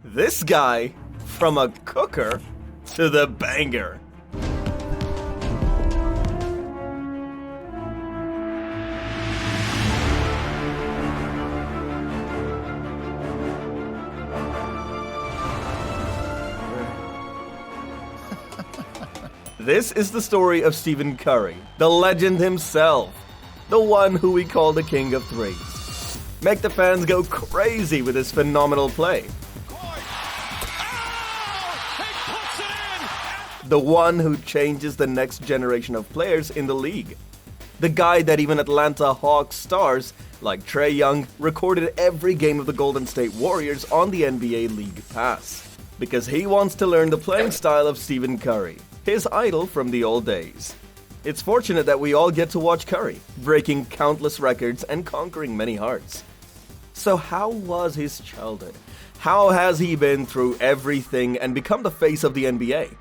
This guy, from a cooker to the banger. This is the story of Stephen Curry, the legend himself, the one who we call the King of Threes. Make the fans go crazy with his phenomenal play. The one who changes the next generation of players in the league. The guy that even Atlanta Hawks stars like Trae Young recorded every game of the Golden State Warriors on the NBA League Pass. Because he wants to learn the playing style of Stephen Curry, his idol from the old days. It's fortunate that we all get to watch Curry, breaking countless records and conquering many hearts. So how was his childhood? How has he been through everything and become the face of the NBA?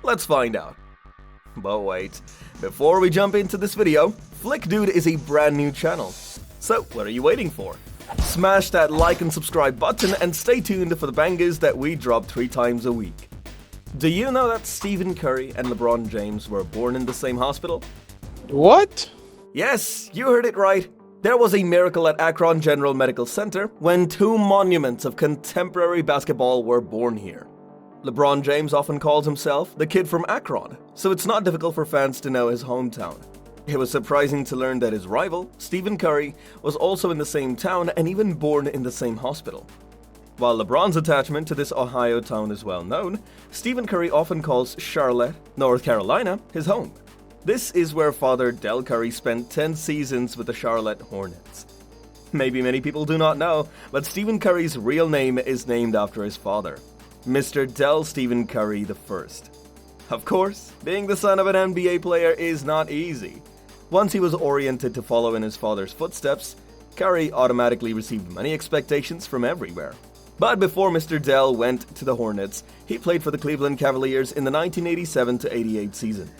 Let's find out. But wait, before we jump into this video, iFlickDude is a brand new channel. So what are you waiting for? Smash that like and subscribe button and stay tuned for the bangers that we drop 3 times a week. Do you know that Stephen Curry and LeBron James were born in the same hospital? What? Yes, you heard it right. There was a miracle at Akron General Medical Center when 2 monuments of contemporary basketball were born here. LeBron James often calls himself the kid from Akron, so it's not difficult for fans to know his hometown. It was surprising to learn that his rival, Stephen Curry, was also in the same town and even born in the same hospital. While LeBron's attachment to this Ohio town is well known, Stephen Curry often calls Charlotte, North Carolina, his home. This is where father Del Curry spent 10 seasons with the Charlotte Hornets. Maybe many people do not know, but Stephen Curry's real name is named after his father, Mr. Del Stephen Curry I. Of course, being the son of an NBA player is not easy. Once he was oriented to follow in his father's footsteps, Curry automatically received many expectations from everywhere. But before Mr. Del went to the Hornets, he played for the Cleveland Cavaliers in the 1987-88 season.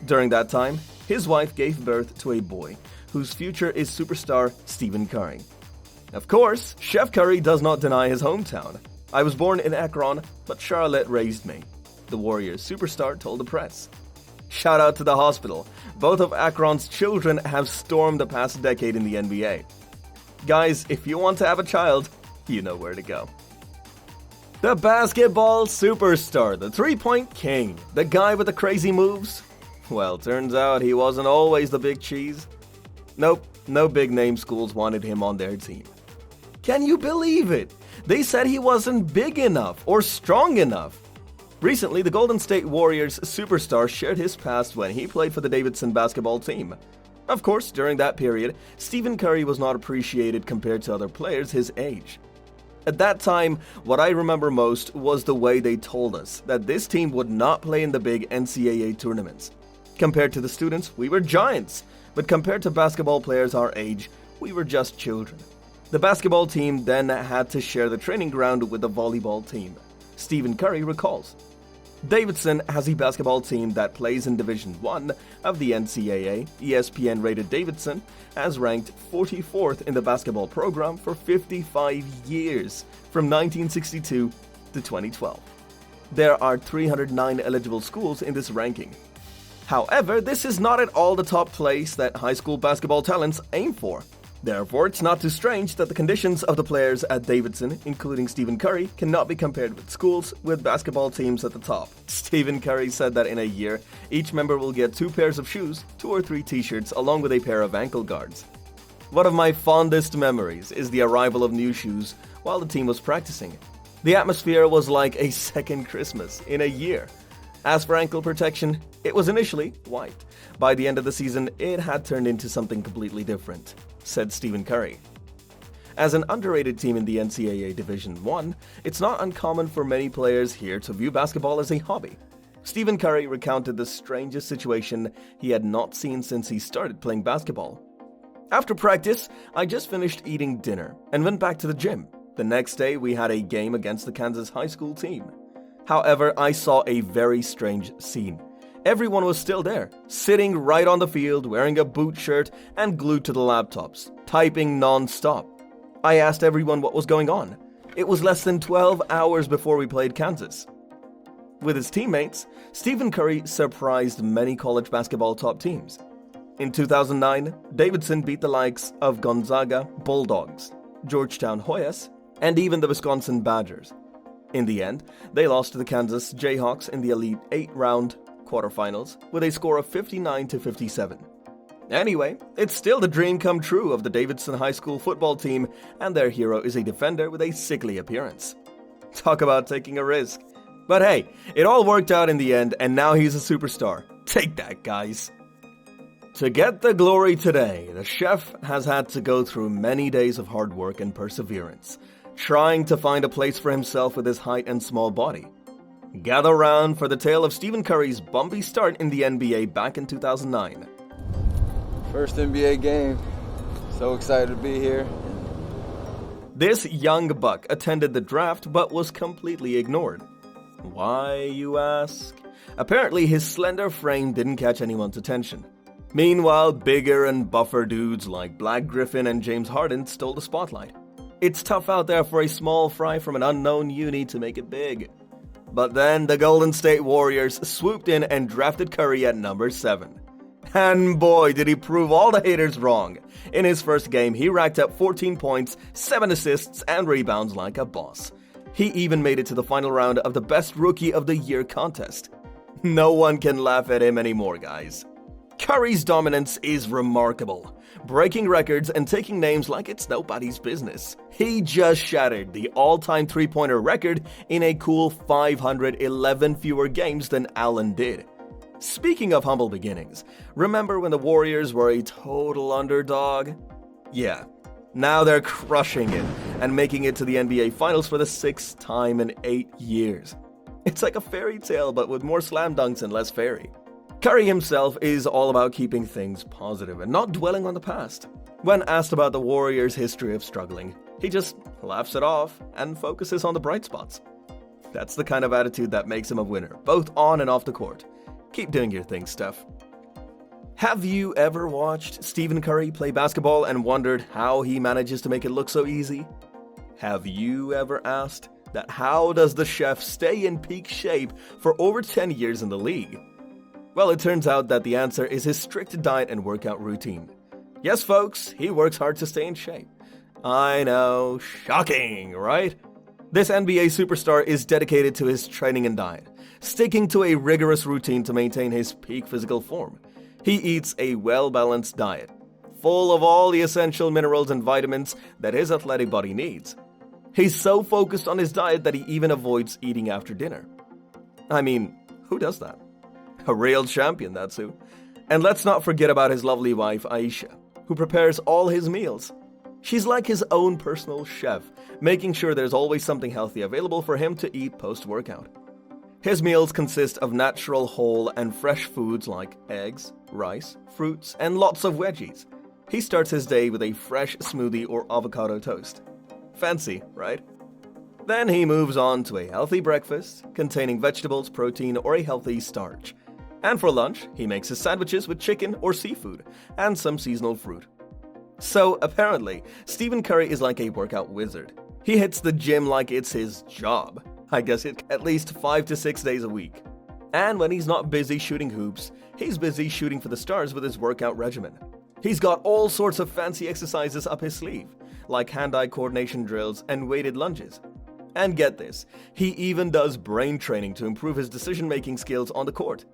During that time, his wife gave birth to a boy, whose future is superstar Stephen Curry. Of course, Chef Curry does not deny his hometown. I was born in Akron, but Charlotte raised me, the Warriors superstar told the press. Shout out to the hospital. Both of Akron's children have stormed the past decade in the NBA. Guys, if you want to have a child, you know where to go. The basketball superstar, the three-point king, the guy with the crazy moves? Well, turns out he wasn't always the big cheese. Nope, no big-name schools wanted him on their team. Can you believe it? They said he wasn't big enough or strong enough. Recently, the Golden State Warriors superstar shared his past when he played for the Davidson basketball team. Of course, during that period, Stephen Curry was not appreciated compared to other players his age. At that time, what I remember most was the way they told us that this team would not play in the big NCAA tournaments. Compared to the students, we were giants, but compared to basketball players our age, we were just children. The basketball team then had to share the training ground with the volleyball team. Stephen Curry recalls. Davidson has a basketball team that plays in Division I of the NCAA. ESPN rated Davidson as ranked 44th in the basketball program for 55 years, from 1962 to 2012. There are 309 eligible schools in this ranking. However, this is not at all the top place that high school basketball talents aim for. Therefore, it's not too strange that the conditions of the players at Davidson, including Stephen Curry, cannot be compared with schools with basketball teams at the top. Stephen Curry said that in a year, each member will get 2 pairs of shoes, 2 or 3 t-shirts, along with a pair of ankle guards. One of my fondest memories is the arrival of new shoes while the team was practicing. The atmosphere was like a second Christmas in a year. As for ankle protection, it was initially white. By the end of the season, it had turned into something completely different, said Stephen Curry. As an underrated team in the NCAA Division I, it's not uncommon for many players here to view basketball as a hobby. Stephen Curry recounted the strangest situation he had not seen since he started playing basketball. After practice, I just finished eating dinner and went back to the gym. The next day, we had a game against the Kansas high school team. However, I saw a very strange scene. Everyone was still there, sitting right on the field, wearing a boot shirt and glued to the laptops, typing non-stop. I asked everyone what was going on. It was less than 12 hours before we played Kansas. With his teammates, Stephen Curry surprised many college basketball top teams. In 2009, Davidson beat the likes of Gonzaga Bulldogs, Georgetown Hoyas, and even the Wisconsin Badgers. In the end, they lost to the Kansas Jayhawks in the Elite 8-round quarterfinals with a score of 59-57. Anyway, it's still the dream come true of the Davidson High School football team, and their hero is a defender with a sickly appearance. Talk about taking a risk. But hey, it all worked out in the end, and now he's a superstar. Take that, guys. To get the glory today, the chef has had to go through many days of hard work and perseverance, trying to find a place for himself with his height and small body. Gather round for the tale of Stephen Curry's bumpy start in the NBA back in 2009. First NBA game. So excited to be here. This young buck attended the draft but was completely ignored. Why, you ask? Apparently his slender frame didn't catch anyone's attention. Meanwhile, bigger and buffer dudes like Black Griffin and James Harden stole the spotlight. It's tough out there for a small fry from an unknown uni to make it big. But then the Golden State Warriors swooped in and drafted Curry at number 7. And boy, did he prove all the haters wrong. In his first game, he racked up 14 points, 7 assists, and rebounds like a boss. He even made it to the final round of the Best Rookie of the Year contest. No one can laugh at him anymore, guys. Curry's dominance is remarkable, breaking records and taking names like it's nobody's business. He just shattered the all-time three-pointer record in a cool 511 fewer games than Allen did. Speaking of humble beginnings, remember when the Warriors were a total underdog? Yeah, now they're crushing it and making it to the NBA Finals for the 6th time in 8 years. It's like a fairy tale but with more slam dunks and less fairy. Curry himself is all about keeping things positive and not dwelling on the past. When asked about the Warriors' history of struggling, he just laughs it off and focuses on the bright spots. That's the kind of attitude that makes him a winner, both on and off the court. Keep doing your thing, Steph. Have you ever watched Stephen Curry play basketball and wondered how he manages to make it look so easy? Have you ever asked that how does the chef stay in peak shape for over 10 years in the league? Well, it turns out that the answer is his strict diet and workout routine. Yes, folks, he works hard to stay in shape. I know, shocking, right? This NBA superstar is dedicated to his training and diet, sticking to a rigorous routine to maintain his peak physical form. He eats a well-balanced diet, full of all the essential minerals and vitamins that his athletic body needs. He's so focused on his diet that he even avoids eating after dinner. I mean, who does that? A real champion, that's who. And let's not forget about his lovely wife, Aisha, who prepares all his meals. She's like his own personal chef, making sure there's always something healthy available for him to eat post-workout. His meals consist of natural, whole, and fresh foods like eggs, rice, fruits, and lots of veggies. He starts his day with a fresh smoothie or avocado toast. Fancy, right? Then he moves on to a healthy breakfast containing vegetables, protein, or a healthy starch. And for lunch, he makes his sandwiches with chicken or seafood, and some seasonal fruit. So, apparently, Stephen Curry is like a workout wizard. He hits the gym like it's his job. I guess it at least 5 to 6 days a week. And when he's not busy shooting hoops, he's busy shooting for the stars with his workout regimen. He's got all sorts of fancy exercises up his sleeve, like hand-eye coordination drills and weighted lunges. And get this, he even does brain training to improve his decision-making skills on the court.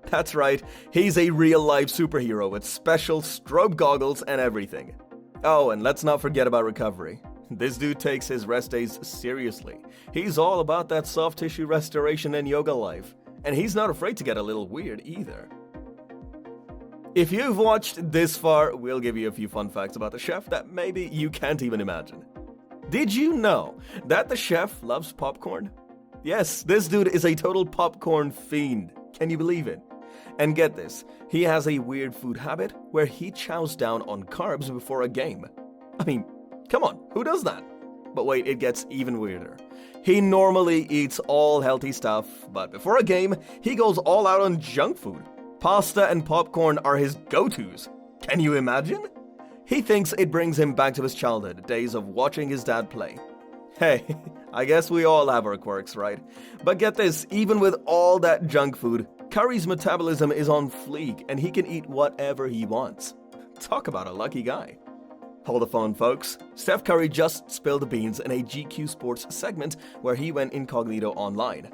That's right, he's a real-life superhero with special strobe goggles and everything. Oh, and let's not forget about recovery. This dude takes his rest days seriously. He's all about that soft tissue restoration and yoga life. And he's not afraid to get a little weird either. If you've watched this far, we'll give you a few fun facts about the chef that maybe you can't even imagine. Did you know that the chef loves popcorn? Yes, this dude is a total popcorn fiend. Can you believe it? And get this, he has a weird food habit where he chows down on carbs before a game. I mean, come on, who does that? But wait, it gets even weirder. He normally eats all healthy stuff, but before a game, he goes all out on junk food. Pasta and popcorn are his go-tos. Can you imagine? He thinks it brings him back to his childhood days of watching his dad play. Hey, I guess we all have our quirks, right? But get this, even with all that junk food, Curry's metabolism is on fleek and he can eat whatever he wants. Talk about a lucky guy. Hold the phone, folks. Steph Curry just spilled the beans in a GQ Sports segment where he went incognito online.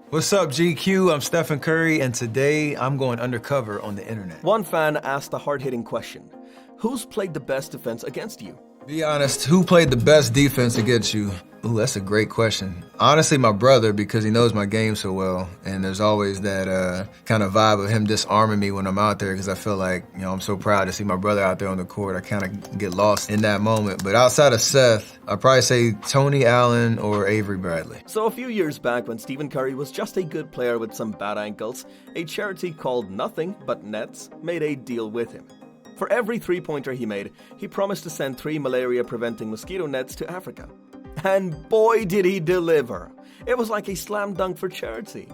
What's up, GQ? I'm Stephen Curry, and today I'm going undercover on the internet. One fan asked the hard-hitting question: who's played the best defense against you? Be honest, who played the best defense against you? Ooh, that's a great question. Honestly, my brother, because he knows my game so well, and there's always that kind of vibe of him disarming me when I'm out there, because I feel like, I'm so proud to see my brother out there on the court. I kind of get lost in that moment. But outside of Seth, I'd probably say Tony Allen or Avery Bradley. So a few years back, when Stephen Curry was just a good player with some bad ankles, a charity called Nothing But Nets made a deal with him. For every three-pointer he made, he promised to send 3 malaria-preventing mosquito nets to Africa. And boy did he deliver! It was like a slam dunk for charity.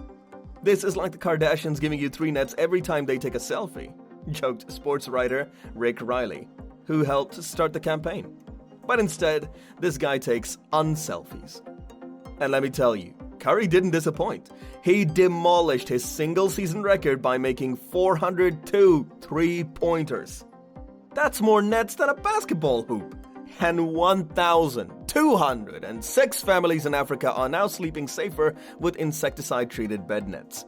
This is like the Kardashians giving you 3 nets every time they take a selfie, joked sports writer Rick Riley, who helped start the campaign. But instead, this guy takes unselfies. And let me tell you, Curry didn't disappoint. He demolished his single-season record by making 402 three-pointers. That's more nets than a basketball hoop. And 1,206 families in Africa are now sleeping safer with insecticide-treated bed nets.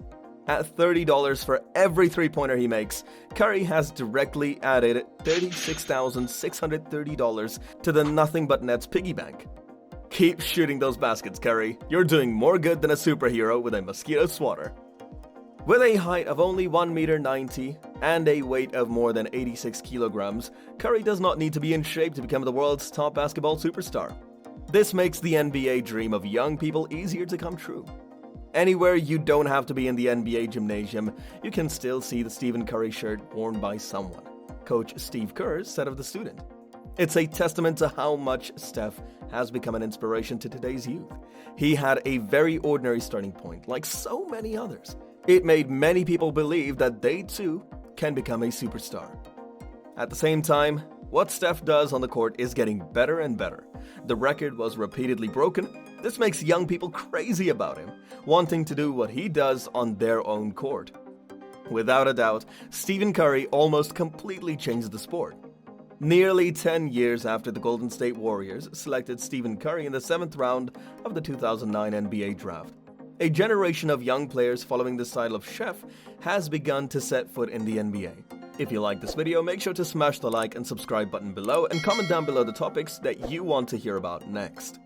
At $30 for every three-pointer he makes, Curry has directly added $36,630 to the Nothing But Nets piggy bank. Keep shooting those baskets, Curry. You're doing more good than a superhero with a mosquito swatter. With a height of only 1.90 meters and a weight of more than 86 kilograms, Curry does not need to be in shape to become the world's top basketball superstar. This makes the NBA dream of young people easier to come true. Anywhere you don't have to be in the NBA gymnasium, you can still see the Stephen Curry shirt worn by someone, Coach Steve Kerr said of the student. It's a testament to how much Steph has become an inspiration to today's youth. He had a very ordinary starting point, like so many others. It made many people believe that they too can become a superstar. At the same time, what Steph does on the court is getting better and better. The record was repeatedly broken. This makes young people crazy about him, wanting to do what he does on their own court. Without a doubt, Stephen Curry almost completely changed the sport. Nearly 10 years after the Golden State Warriors selected Stephen Curry in the 7th round of the 2009 NBA draft, a generation of young players following the style of Chef has begun to set foot in the NBA. If you like this video, make sure to smash the like and subscribe button below and comment down below the topics that you want to hear about next.